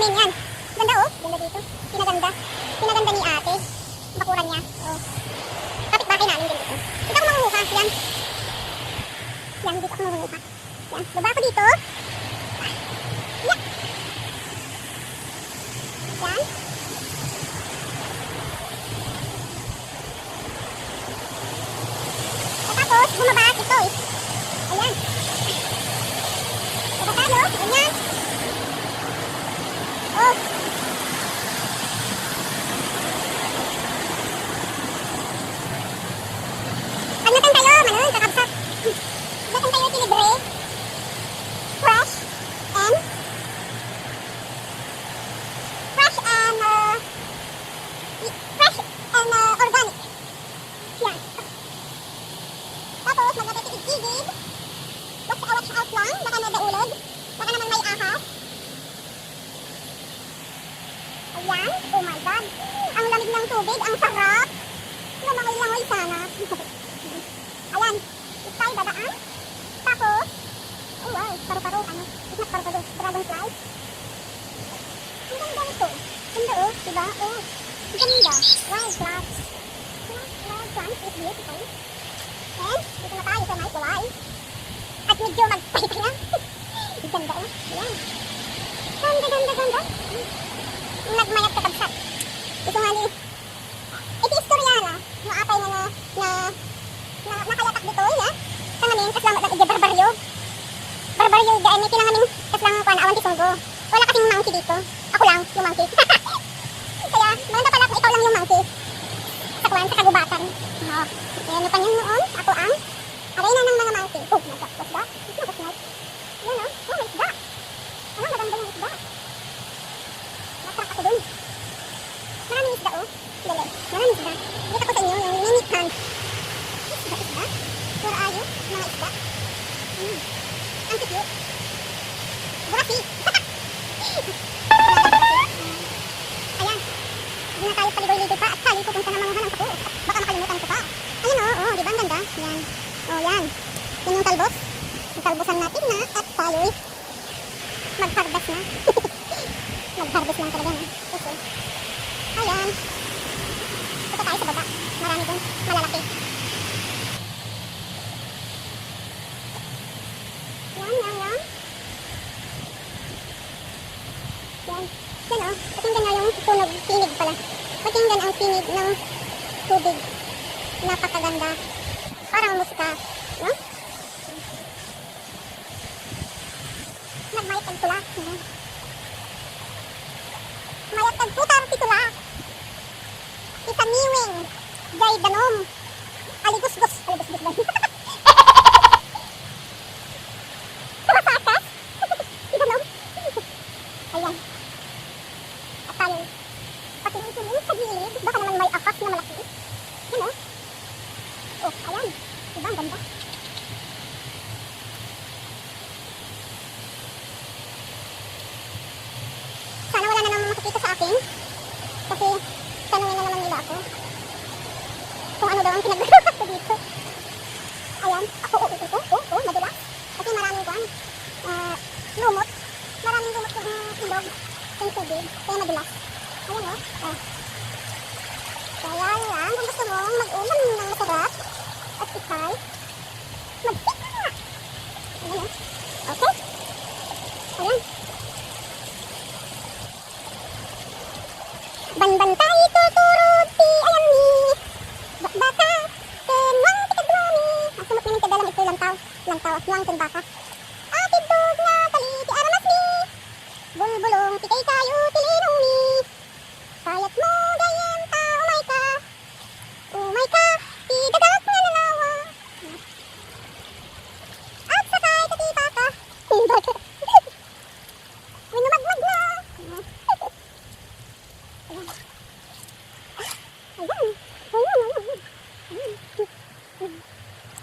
namin yan. Ganda oh. Ganda dito. Pinaganda. Pinaganda ni ate. Bakuran niya. Oh. Kapit-bahay namin din dito. Dito ako mangunguha. Yan. Yan, dito ako mangunguha. Yan. Baba ako dito. Yan. Yan. Tapos, bumaba ito eh. Ayan. Baba tayo. Ayan. Oh. Pagnatan tayo, manon, kakabsat. Pagnatan tayo tilibre. Fresh and organic. Yan. Tapos, magkatitigigid. Watch out lang. Baka nadaulog. Baka naman may ahas. Ayan. Oh my God. Ang lamig ng tubig. Ang sarap. Langoy-langoy sana. Ayan. Ito tayo dadaan. Tapos, oh wow. Paru-paro. Ano? It's not paru-paro. Dragonfly. Ang ganda nito. Ganda oh. Diba? Oh. Ang ganda. Wild plants. Wild plants is beautiful. And, dito na tayo sa may kulay. At medyo magpahita na. Ganda oh. Ayan. Ganda. Nagmayat kakabsat. Ito nga ni, ito istoryala. Yung apay na nakalatak dito na. Kangamin, kaslang ija barbaryo. Barbaryo, daan may kinangamin kaslang kuwan, awan tisunggo. Wala kasing monkey dito. Ako lang, yung monkey. Kaya, maganda pala kung ikaw lang yung monkey. Sa kuwan, sa kagubatan. Oo. Ayan yung kanyang noon. Ako ang arena ng mga monkey. Oh my God, what's that? It's not a snake. Yan o. Oh, may isda. Ano, maganda yung isda. Natrak ako dun. Maraming isda oh. Dali. Maraming isda. Dito ko sa inyo yung mini pond. Isda. Where are you? Mga isda. Ang cute. Burasi. Ayan. Hindi na tayo paligoy-ligoy pa at sali ko kung saan namanguhan ang kapo. Baka makalimutan ko pa. Ayan oh. Diba ang ganda? Yan. Oh, yan. Yan yung talbos. Yung talbosan natin na at tayo'y mag-harvest na. Mag-harvest lang talaga na. Okay. Ayan. Ito tayo sa baba. Marami dun. Malalaki. Yan. Yan. Yan o. Pakinggan na yung tunog. Tinig pala. Pakinggan ang tinig ng tubig. Napakaganda. Parang musika. No? Nagmayat ang tula. Mayat ang putar titula. Itaniwing. Gay danom. Aligusgus. Aligusgus ba? Masakas. Danom. Ayan. At tayo. Patingin-tingin sa gilid. Baka naman may akas na malaki. Yan o. Oh, ayan. Diba ang ganda? Sana wala na namang makikita sa akin. Kasi tanungin na naman nila ako kung ano daw ang pinagagawa ko dito. Ayan. Oh, madulas. Kasi maraming kuwan. Lumot. Maraming lumot yung ilog. Yung tubig. Kaya madulas. Ayan o. Kaya lang, kung gusto mong mag-ulam ng masarap at ikay, mag-pika na. Ayan o. Okay? Ayan. Banbantay tuturuti ayam ni baka tenang tikadwani ang sumot namin kadalam ito lantaw nuang tenbaka atid dog nga taliti aramas ni bulbulong tikay kayo tilinong ni sayat mo gayem ta umay ka tidagak nga nalawa at sakay katipa ka baka minumagmag na.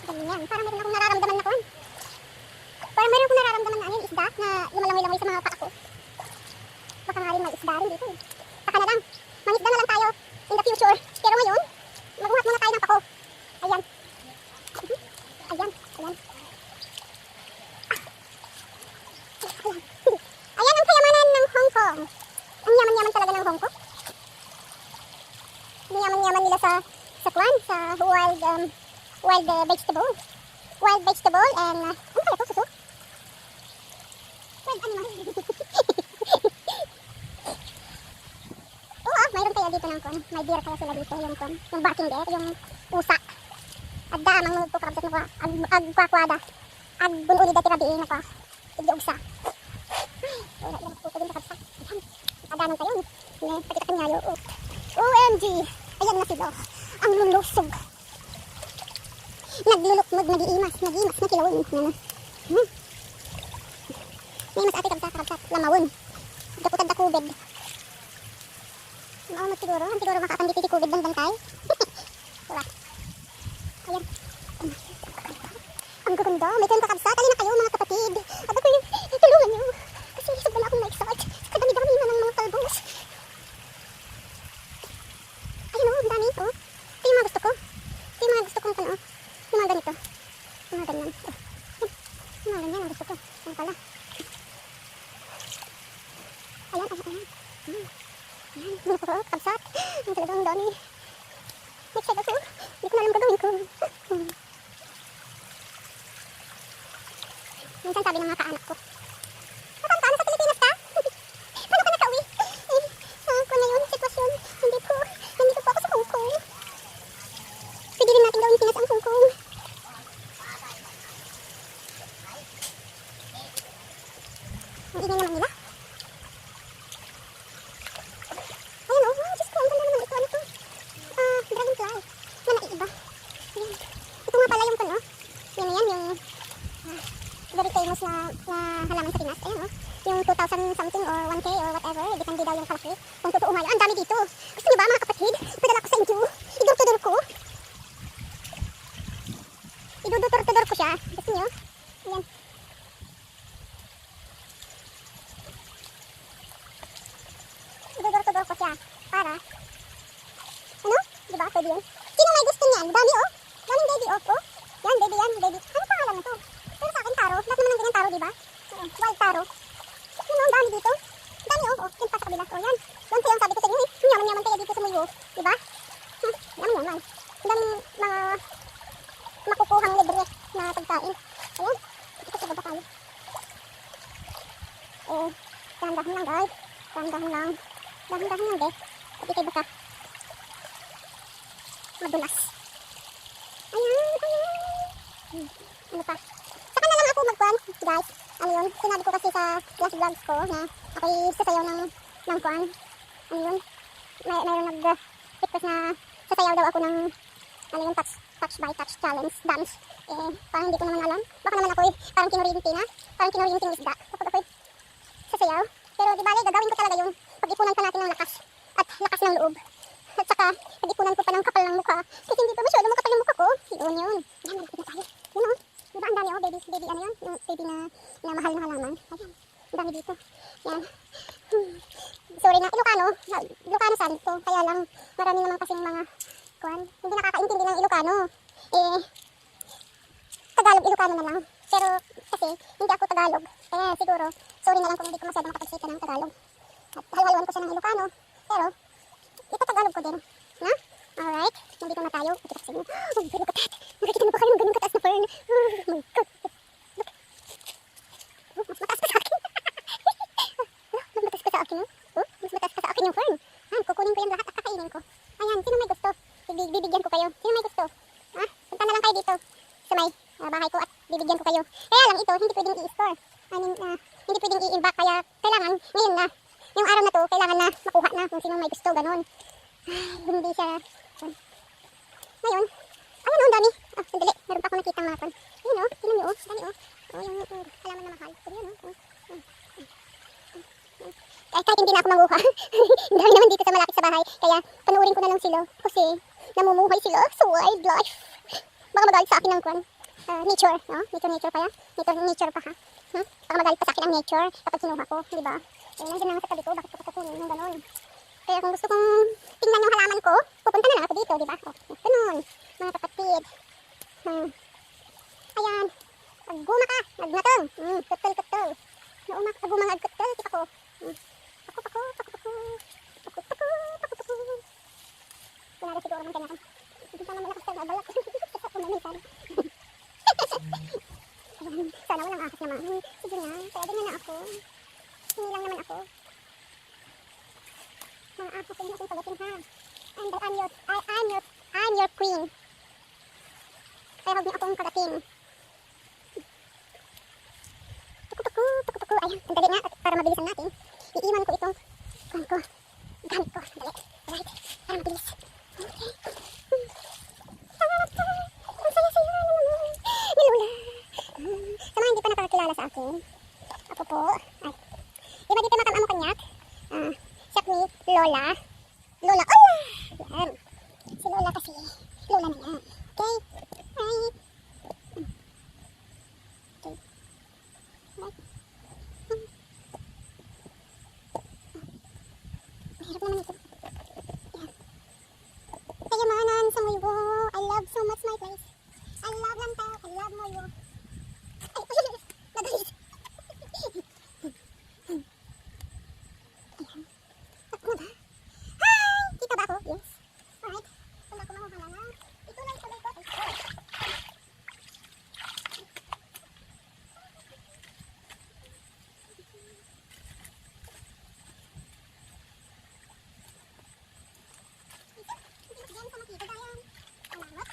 Ganyan. Parang meron akong nararamdaman na kuwan. Parang meron akong nararamdaman na yung isda na lumalangoy-langoy sa mga paa ko. Baka nga rin may isda rin dito. Saka na lang. Mangisda na lang tayo in the future. Pero ngayon, magbuhat muna tayo ng pako. Ayan. Ayan. Ayan ang kayamanan ng Hong Kong. sa wild vegetable. Wild vegetable and ano pala ito? Suso? Wild animal. Oo, mayroon kaya dito ng kon. May deer kaya sila dito yung kon. Yung barking deer, yung usa. Adda mang magpukabsat na agpakwada. Agbunuli dati rabiin na pa. Igyugsa. Wala lang po din kakabsat. Adanan tayo. Pakita kanya yo. OMG. Ayan na sila. Ang lulusog. Naglulukmod, nag-iimas na kilawin. May mas ate kabsat, lamawon. Dakutad na kubed. Maunod siguro makakanditi si kubed ng bantay. Diba? Ayan. Ang gaganda. May kayong kakabsat. Alin na kayo mga kapatid. At ako yung tulungan nyo. Kasi sobrang akong na-excite. Kadami-dami na ng mga talbos. Ayun o, ang dami. Oh. Ito yung mga gusto ko. Ito yung mga gusto kong ano. Yung mga ganito. Yung mga ganyan. Oh. Yung mga ganyan ang gusto ko. Ano pala? Ayan. Ayan. Oh, kabsat. Ang talagang dami. Next ako. Hindi ko na alam gagawin ko. Minsan sabi ng mga kaanak ko, "Paano sa Pilipinas ka? Paano ka nakauwi?" Ako na yun, sitwasyon. Nandito po ako sa Hong Kong. Pwede rin natin gawin Pinas ang Hong Kong. Ang ingay naman nila. Ayan o, Diyos ko, ang ganda naman ito. Ano to? Dragonfly. Na naiiba. Ayan. Ito nga pala yung ano. Yan, yung very famous na halaman sa Pinas. Ayan o. Yung 2,000 something or 1K or whatever. Depende daw yung kalaki. Kung totoo nga yun. Ang dami dito. Gusto niyo ba mga kapatid? Padala ko sa inyo. Idurtudor ko. Idudurtudor ko siya. Gusto niyo? Ayan. Idudurtudor ko siya. Para. Ano? Diba? Pwede yun. Sino may gusto niyan? Dami o. Daming baby o. Oh. Yan, baby yan. Baby. Ano pangalan nito? Pero sa akin taro. Lahat naman ng ganyan taro, diba? Wild taro. Yun o, ang dami dito. Ang dami o. Yan pa sa kabila. O yan. Yan kaya ang sabi ko sa inyo eh. Yaman-yaman kaya dito sa muyo. Diba? Yaman-yaman. Ang daming mga makukuhang libre na pagkain. Ayan. Dito sa baba tayo. Dahan-dahan lang guys. Dahan-dahan lang. Dahan-dahan lang guys. Pati kayo baka. Madulas. Ayan. Ano pa? Saka na lang ako magkuhan, guys. Ano yun? Sinabi ko kasi sa last vlogs ko na ako'y sasayaw ng kuhan. Ano yun? Mayroon nag-request na sasayaw daw ako ng ano yung touch by touch challenge dance. Parang hindi ko naman alam. Baka naman ako'y parang kinurinti na. Parang kinurinti ng isda. Kapag ako'y sasayaw. Pero di bale, gagawin ko talaga yung pag-ipunan pa natin ng lakas. At lakas ng loob. At saka, pag-ipunan ko pa ng kapal ng mukha. Kasi hindi pa masyado makapal ng mukha ko. Yun yun. Yan, malapit na tayo. Yun o. Diba ang dami o, baby ano yun? Yung baby na mahal na halaman. Ayan, ang dami dito. Yan. Sorry na, Ilocano sand ko. Kaya lang, marami naman kasing mga kuwan. Hindi nakakaintindi ng Ilocano. Tagalog, Ilocano na lang. Pero, kasi, hindi ako Tagalog. Kaya siguro, sorry na lang kung hindi ko masyado makapagsalita ng Tagalog. At halo-haloan ko siya ng Ilocano. Pero, ipatagalog ko din. Na? Alright. Nandito na tayo. Ito kasi mo. Oh, look at that. Nakikita mo ba kayo ng ganun kataas na fern? Oh my God. Look. Oh, mas mataas pa sa akin. Mas mataas pa sa akin. Oh, mas mataas pa sa akin yung fern. Kukunin ko yung lahat at kakainin ko. Ayan. Sino may gusto? Bibigyan ko kayo. Sino may gusto? Punta na lang kayo dito. Sa may bahay ko at bibigyan ko kayo. Kaya lang ito, hindi pwedeng i-store. Hindi pwedeng i-imbak. Kaya kailangan, ngayon na. Yung araw na to, kailangan na makuha na kung sino may gusto, ganon. Hindi siya. Ngayon, ayun o, ang dami. Sandali, meron pa akong nakita mga kon. Yun o, tinan nyo o, dami o. Yung halaman na mahal. Pero yun o. Kahit hindi na ako manguha. Ang dami naman dito sa malapit sa bahay. Kaya panuorin ko na lang sila. Kasi namumuhay sila sa wildlife. Baka magalit sa akin ng kon. Nature, no? Nature pa yan. Nature pa ha. Baka magalit pa sa akin ang nature kapag kinuha ko, di ba? Nandiyan lang sa tabi ko, bakit ko kukunin ng ganon? Kaya kung gusto kong tingnan yung halaman ko, pupunta na lang ako dito, di ba? Ganon, mga kapatid. Ayan. Aguma ka, nagnatong. Kutul. Naumak, aguma nga kutul, tip ako. Pako. Kunwari siguro man kanya. Hindi pa naman lakas. naman. Sige na, pwede na ako. Hindi lang naman ako. Mga ako, pwede natin pagatin ha. I'm your queen. Kaya huwag niyo akong pagatin. Tuku. Ayan, ang dali nga. At para mabilisan natin, iiwan ko itong gamit ko. Dali. Right. Para mabilis. Okay. Ang saya-saya na naman. Ni Lola. Sa mga hindi pa nakakilala sa akin, ako po, diba dito makamamo kanyak? Siyak ni Lola. Lola, Ola! Yan. Si Lola kasi, Lola na yan. Okay? Hi. Okay. Right. Mahirap naman ito. Yan. Kayamanan sa Moyo. I love so much my place. I love Lantaw. I love Moyo. Ay, nagalit. Ayan. Ano ba? Hi! Kita ba ako? Yes. Alright. Kung ako mahuhala na, ituloy ko. Diyan sa makita dayan. Salamat.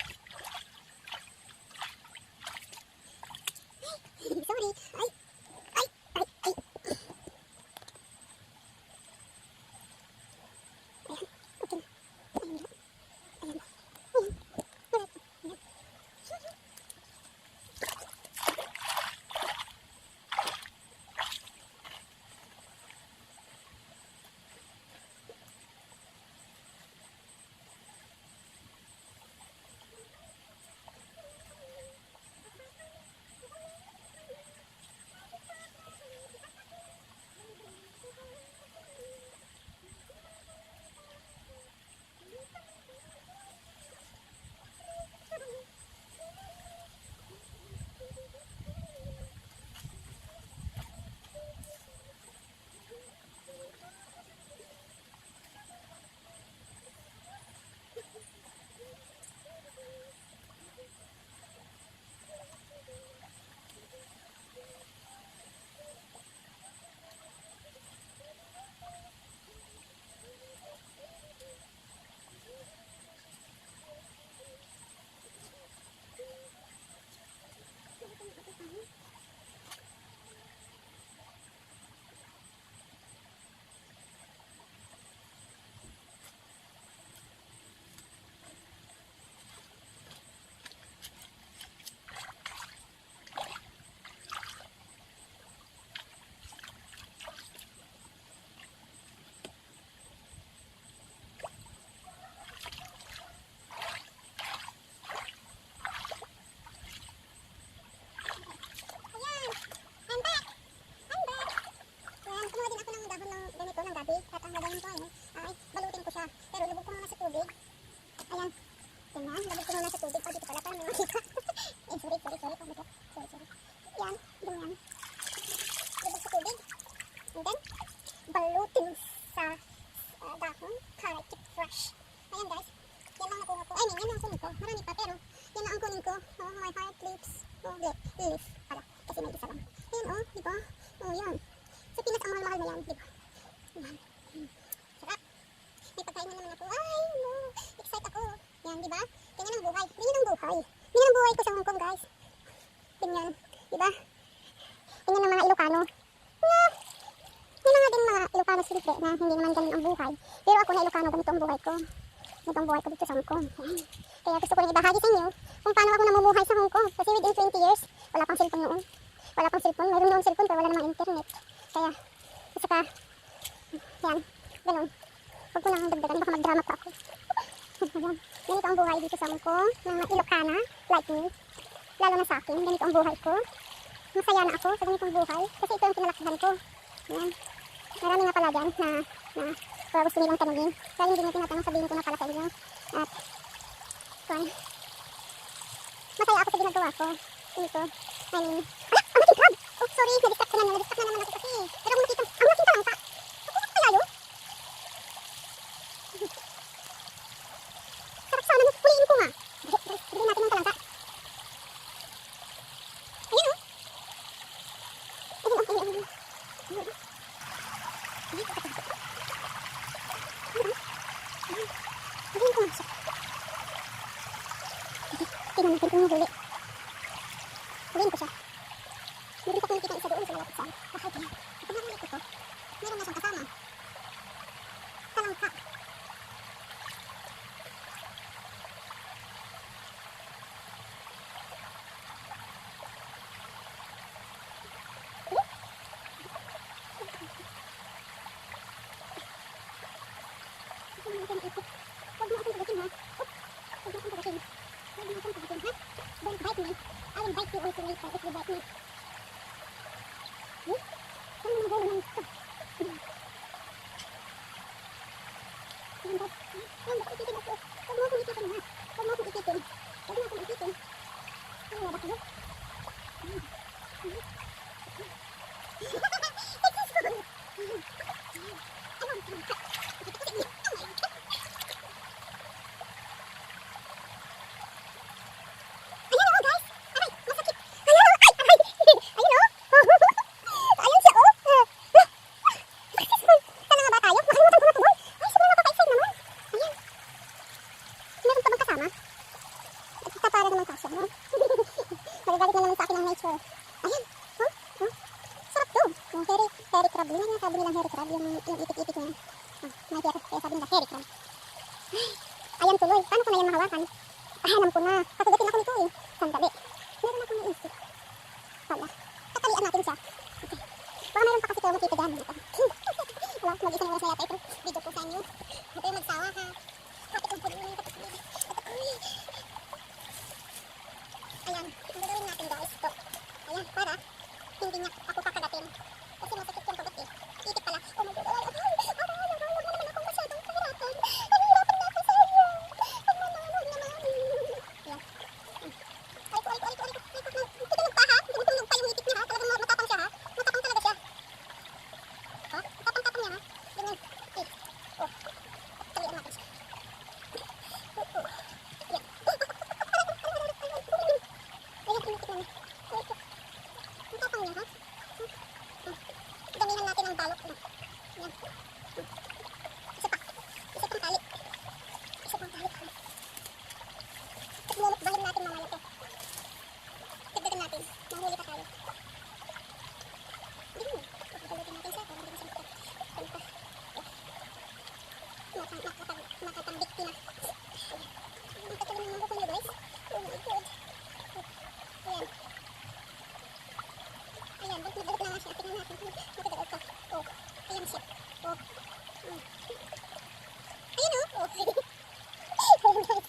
Sorry. Ay. Ayan. Okay na. Ayan. Leaf pala. Kasi may isa lang. Ayan o, di ba? O yan. Sa Pinas ang mahal-mahal na yan, di ba? Yan. Sarap. May pagkain na naman ako. Ay, no. Excite ako. Yan, di ba? Ganyan ang buhay. Ganyan ang buhay. Ganyan ang buhay ko sa Hong Kong, guys. Ganyan. Di ba? Ganyan ang mga Ilocano. May mga din mga Ilocano siyempre na hindi naman ganyan ang buhay. Pero ako na Ilocano, ganito ang buhay ko. Ganito ang buhay ko dito sa Hong Kong. Yan. Kaya gusto ko rin ibahagi sa inyo kung paano ako namumuhay sa Hong Kong. Kasi within 20 years, wala pang cellphone noon. Wala pang cellphone. Mayroon noon cellphone pero wala namang internet. Kaya, isa ka, yan, ganun. Huwag ko nang dagdagan, baka magdrama pa ako. Yan. Ganito ang buhay dito sa Hong Kong. Ng mga Ilocana, like me. Lalo na sa akin, ganito ang buhay ko. Masaya na ako sa ganitong buhay. Kasi ito ang kinalakihan ko. Yan. Marami nga pala dyan na kung gusto nilang tanongin. Kaya hindi nyo tinatanong, sabihin ko na pala sa inyo. At, kung masaya ako sa ginagawa ko. Dito. I mean, ang aking crab! Oh, sorry, na-distract na naman ako kasi. Pero kung makita, ang makita lang pa. Ako kaya yun? Sarap sana, puliin ko nga. Bigyan natin ng talangka. Ayan o. Huliin ko nga siya. Tingnan natin kung huli. Huliin ko siya. Hindi ko nakikita isa doon sa malapit sa bahay ko. Kapag nahuli ko to, meron na siyang kasama. Talangka. Huwag mo akong pagatin ha. Huwag mo akong pagatin. Huwag mo akong pagatin ha. Don't bite me. I will bite you also later if you bite me. Saan mo nagawin ng ito? Ayan ba? Ayan ba? Ikitin ako. Huwag mo akong ikitin ha. Huwag mo akong ikitin. Huwag mo akong ikitin. Ano ba kayo? Magagalit na naman sa akin ang nature. Ayan. Sarap to. Hairy crab. Yun ang sabi nilang hairy crab. Yung itik-itik niya. May hair. Kaya sabi nila hairy crab. Ayan tuloy. Paano ko na yan mahawakan? Ahanam ko na. Katugatin ako nito eh. Sandali. Meron akong naisip. Wala. Tatalian natin siya. Okay. Baka meron pa kasi kayo matitigan. Wala. Mag-isang oras na yata ito. Video ko sa inyo. Huwag kayo magsawa ha. Kapit ang puno. Ayan, ang gagawin natin guys, ito. Ayan, para hindi niya ako kakagatin. Kasi masakit yung kagat eh. Itik pala. Oh my God, aray, huwag mo naman akong masyadong pahirapan. Nahihirapan na ako sa iyo. Huwag naman. Ayan. Aray ko. Tutulog pa ha? Hindi mo tulog pa yung itik niya ha? Talagang matapang siya ha? Matapang talaga siya. Ha? Matapang niya ha? Ganyan. Eh. Oh. Talian natin siya. Damihan natin ang balot na. Yan. Isa pa. Isa pang tali. Lulukbahin natin mamaya to. Tigdagan natin. Mahuli pa tayo. Hindi mo. Pagdagdagan natin siya. Para hindi siya makatambik na. Ang katuloy ng buko niyo guys. Oh my God. Ayan. Ayan, magdagat na nga siya. Tingnan natin kung magdagat ka. Oh, ayan siya. Oh. Ayan oh. Oh. Ayan guys.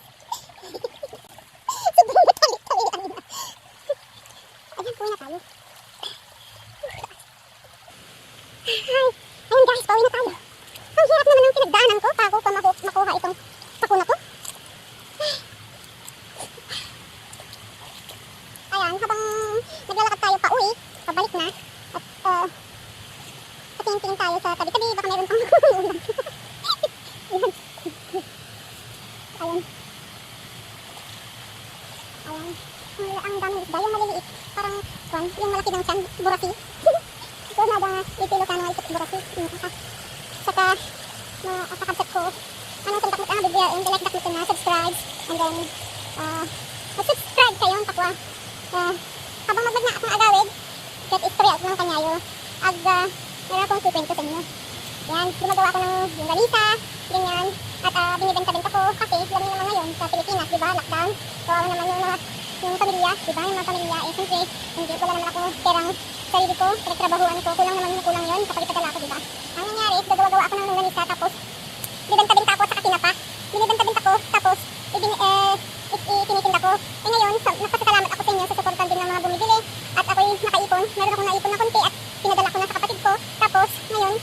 Sobrang matalik-talian na. Ayan, pauwi na tayo. Ayun guys, pauwi na tayo. Ang hirap naman ng pinagdaanan ko bago pa makuha itong sakuna ko. Ayan, habang naglalakad tayo pa uwi, pabalik na, at patingin-tingin tayo sa tabi-tabi, baka meron pang ulam. Ayan. Ang daming isda, yung maliliit, parang yung malaki ng tiyan, burasi. Ito na itilo ka na itik burasi. Saka, makakabsat ko, anong salita mo ka, bigyan, and like mo na, subscribe, and then, mag-subscribe kayo, kapwa. Habang magmagna akong agawid, get istorya ng kanyayo, meron akong kukwento sa inyo. Yan, gumagawa ko ng yung galisa, ganyan, at binibenta-benta ko kasi alam niyo naman ngayon sa Pilipinas, diba, lockdown, kawawa naman yung pamilya, diba, yung mga pamilya, eh siyempre, hindi, wala naman akong perang sarili ko, pinagtrabahuan ko, kulang yun kapag ipadala ko, diba. Ang nangyari, gagawa ako ng galisa, tapos, binibenta-benta ko sa katinapa, binibenta-benta ko, tapos, tinitinda ko. Eh ngayon, nagpasalamat ako sa inyo sa suportan din ng mga bumibili at ako'y nakaipon. Meron akong naipon na konti at pinadala ko na sa kapatid ko. Tapos, ngayon,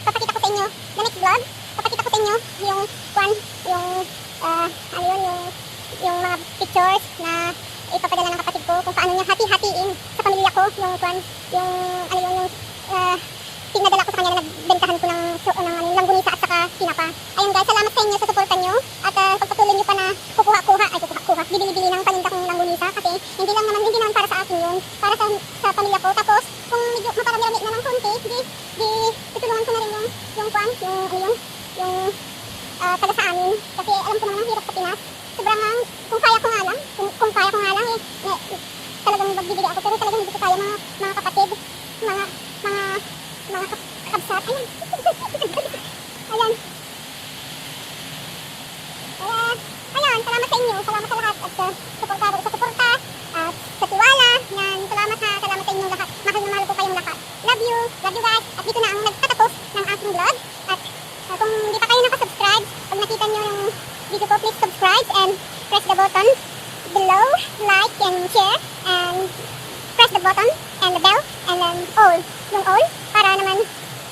papakita ko sa inyo, the next vlog, papakita ko sa inyo yung mga pictures na ipapadala ng kapatid ko kung paano niya hati-hatiin sa pamilya ko yung pinadala ko sa kanya na nagbentahan ko ng langgunisa at saka tinapa. Ayun guys, salamat sa inyo sa suportan nyo at pagpatuloy nyo pa na kukuha, bibili-bili ng paninda kong langgunisa kasi hindi naman para sa akin yun, para sa pamilya ko. Tapos kung medyo maparami-rami na ng konti, di tutulungan ko na rin yung yung kwan, taga sa amin. Kasi alam ko naman ang hirap sa Pinas. Sobrang kung kaya ko nga lang, kung kaya ko nga lang talagang magbibigay ako. Pero talagang hindi ko kaya mga kapatid, mga kakabsat. Ayan. Ayan. Ayun, salamat sa inyo. Salamat sa lahat. At sa suporta, sa tiwala. Yan, salamat ha. Salamat sa inyong lahat. Mahal na mahal ko kayong lahat. Love you. Love you guys. At dito na ang nagtatapos ng aking vlog. At kung hindi pa kayo nakasubscribe, pag nakita nyo yung video ko, please subscribe and press the button below, like and share, and press the button and the bell and then all, yung all, para naman,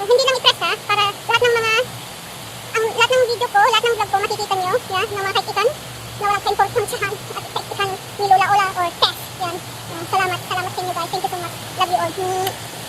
hindi lang i-press ha, para lahat ng video ko, lahat ng vlog ko makikita nyo, yan, na mga kaikitan, na walang ka-importansyahan at kaikitan ni Lola Ola or Tess, yan. Salamat sa inyo guys, thank you so much, love you all.